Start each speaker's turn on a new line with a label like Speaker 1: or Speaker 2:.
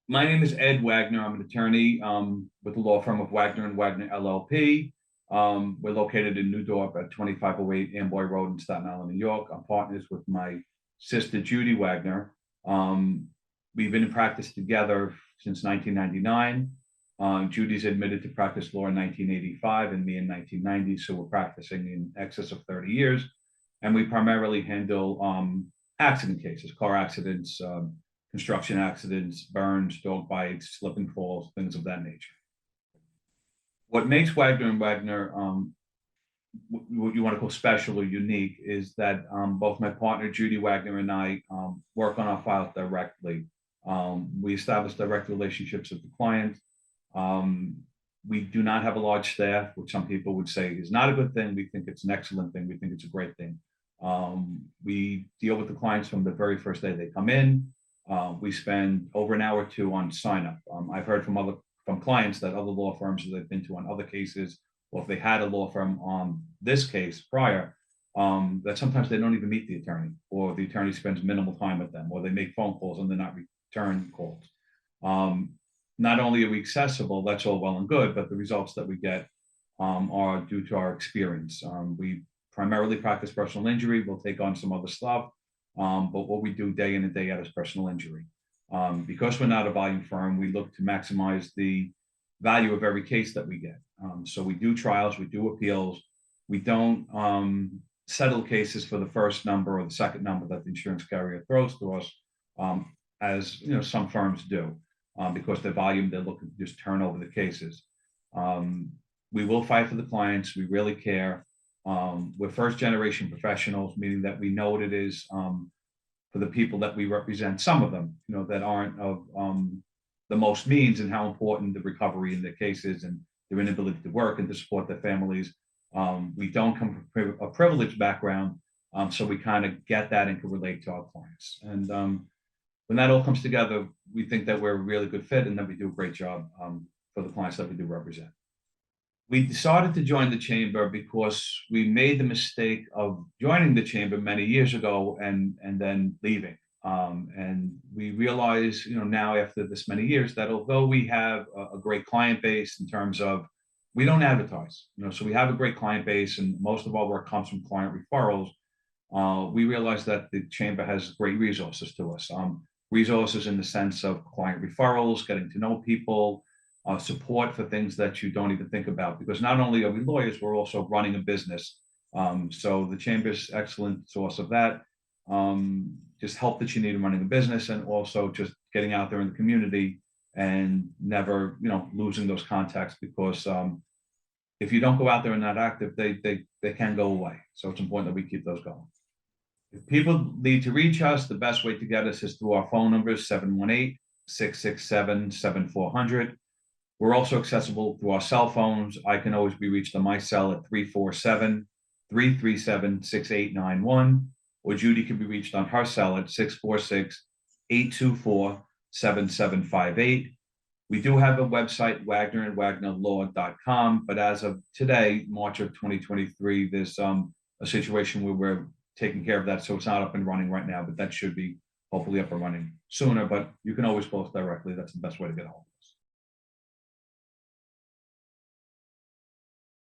Speaker 1: My name is Ed Wagner. I'm an attorney with the law firm of Wagner Wagner LLP. We're located in New Dorp at 2508 Amboy Road in Staten Island, New York. I'm partners with my sister, Judy Wagner. We've been in practice together since 1999. Judy's admitted to practice law in 1985 and me in 1990, so we're practicing in excess of 30 years. And we primarily handle accident cases, car accidents, construction accidents, burns, dog bites, slip and falls, things of that nature. What makes Wagner and Wagner what you want to call special or unique is that both my partner Judy Wagner and I work on our files directly. We establish direct relationships with the client. We do not have a large staff, which some people would say is not a good thing. We think it's an excellent thing. We think it's a great thing. We deal with the clients from the very first day they come in. We spend over an hour or two on sign up. I've heard from clients that other law firms that they've been to on other cases, or if they had a law firm on this case prior, that sometimes they don't even meet the attorney, or the attorney spends minimal time with them, or they make phone calls and they're not return calls. Not only are we accessible, that's all well and good, but the results that we get are due to our experience. We primarily practice personal injury. We'll take on some other stuff. But what we do day in and day out is personal injury. Because we're not a volume firm, we look to maximize the value of every case that we get. So we do trials, we do appeals. We don't settle cases for the first number or the second number that the insurance carrier throws to us, as you know, some firms do, because their volume, they're looking to just turn over the cases. We will fight for the clients. We really care. We're first generation professionals, meaning that we know what it is for the people that we represent, some of them, you know, that aren't of the most means, and how important the recovery in their cases and their inability to work and to support their families. We don't come from a privileged background, so we kind of get that and can relate to our clients. And when that all comes together, we think that we're a really good fit and that we do a great job for the clients that we do represent. We decided to join the chamber because we made the mistake of joining the chamber many years ago and then leaving. And we realize, you know, now after this many years, that although we have a great client base in terms of, we don't advertise, you know, so we have a great client base and most of our work comes from client referrals. We realize that the chamber has great resources to us. Resources in the sense of client referrals, getting to know people, support for things that you don't even think about, because not only are we lawyers, we're also running a business. So the chamber's excellent source of that. Just help that you need in running a business, and also just getting out there in the community and never, you know, losing those contacts, because if you don't go out there and not active, they can go away. So it's important that we keep those going. If people need to reach us, the best way to get us is through our phone numbers, 718-667-7400. We're also accessible through our cell phones. I can always be reached on my cell at 347-337-6891, or Judy can be reached on her cell at 646-824-7758. We do have a website, wagnerandwagnerlaw.com, but as of today, March of 2023, there's a situation where we're taking care of that, so it's not up and running right now, but that should be hopefully up and running sooner. But you can always call us directly. That's the best way to get a hold of us.